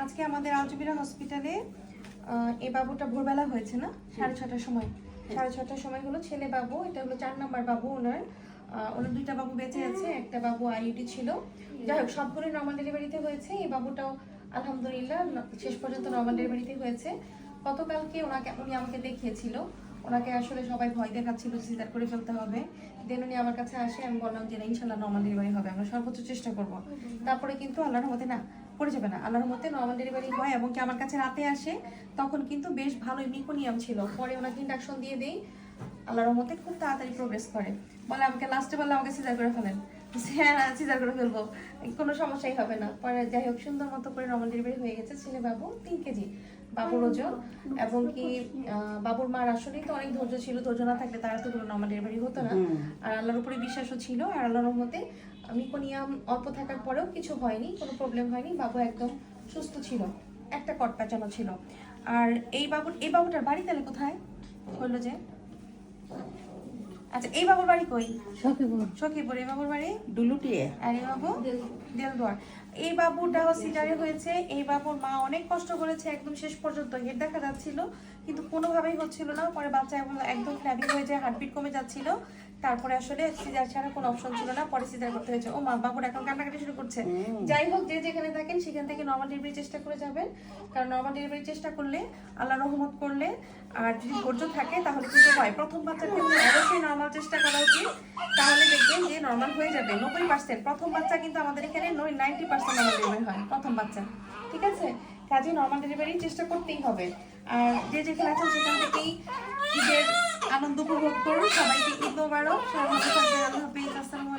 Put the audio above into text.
আজকে আমাদের আলজুবিরা হসপিটালে এই বাবুটা ভোরবেলা হয়েছে না 6:30টার সময় 6:30টার সময় হলো ছেলে বাবু, এটা হলো 4 নাম্বার বাবু। ওনার দুইটা বাবু বেঁচে আছে, একটা বাবু আইইউডি ছিল। যাই হোক সবগুলো নর্মাল ডেলিভারিতে হয়েছে। এই বাবুটাও আলহামদুলিল্লাহ শেষ পর্যন্ত নর্মাল ডেলিভারিতে হয়েছে। গতকালকে উনি আমাকে দেখিয়েছিল, ওনাকে আসলে সবাই ভয় দেখাচ্ছিল সিজার করে ফেলতে হবে। দেন উনি আমার কাছে আসে, আমি বললাম যে না ইনশাল্লাহ নর্মাল ডেলিভারি হবে, আমরা সর্বোচ্চ চেষ্টা করব। তারপরে কিন্তু আল্লাহর রহমতে না পড়ে যাবে না, আল্লাহর রহমতে নর্মাল ডেলিভারি হয়। এবং কি আমার কাছে রাতে আসে, তখন কিন্তু বেশ ভালোই মিকোনিয়াম ছিল। পরে ওনাকে ইন্ডাকশন দিয়ে দেই, আল্লাহর রহমতে খুব তাড়াতাড়ি প্রোগ্রেস করে। বলে আমাকে লাস্টে বললে আমাকে সিজার করে ফেলেন। হ্যাঁ সিজার করে ফেলবো, কোনো সমস্যাই হবে না। পরে যাই হোক সুন্দর মতো করে নর্মাল ডেলিভারি হয়ে গেছে। ছেলে বাবু 3 কেজি বাবুর ওজন। এবং কি বাবুর মার আসলেই তো অনেক ধৈর্য ছিল, ধৈর্য না থাকলে তার এতগুলো নর্মাল ডেলিভারি হতো না। আর আল্লাহর উপরে বিশ্বাসও ছিল। আর আল্লাহর রহমতে মিকোনিয়াম অল্প থাকার পরেও কিছু হয়নি, কোনো প্রবলেম হয়নি। বাবু একদম সুস্থ ছিল, একটা কট প্যাঁচানো ছিল। আর এই বাবুটার বাড়ি তাহলে কোথায় বললো যে? আচ্ছা এই বাবুর বাড়ি কই? সখীপুর। এই বাবুর বাড়ি ডুলুটিয়ে। আর এই বাবু দেলদুয়ার। এই বাবুটাও সিজারে হয়েছে। এই বাবুর মা অনেক কষ্ট করেছে, একদম শেষ পর্যন্ত হেড দেখা যাচ্ছিল কিন্তু কোনোভাবেই হচ্ছিল না। পরে বাচ্চা একদম ফ্ল্যাবি হয়ে যায়, হার্টবিট কমে যাচ্ছিল। তারপরে আসলে সিজার ছাড়া কোনো অপশন ছিল না, পরে সিজার করতে হয়েছে। ও মা বাবুর এখন কান্নাকাটি শুরু করছে। যাই হোক যে যেখানে থাকেন সেখান থেকে নর্মাল ডেলিভারি চেষ্টা করে যাবেন, কারণ নর্মাল ডেলিভারি চেষ্টা করলে আল্লাহ রহমত করলে আর যদি ধৈর্য থাকে তাহলে কিন্তু হয়। প্রথম বাচ্চার ক্ষেত্রে অবশ্যই নর্মাল চেষ্টা করা উচিত, তাহলে দেখবেন যে নর্মাল হয়ে যাবে 90%। প্রথম বাচ্চা কিন্তু আমাদের এখানে 90% নর্মাল ডেলিভারি হয় প্রথম বাচ্চা, ঠিক আছে? কাজে নর্মাল ডেলিভারি চেষ্টা করতেই হবে। আর যে যেখানে আছেন সেখান থেকেই ঈদের আনন্দ উপভোগ করুন। সবাইকে ঈদ মোবারক, সবাই ভালো থাকবেন। আল্লাহ হাফেজ, আসসালামু আলাইকুম।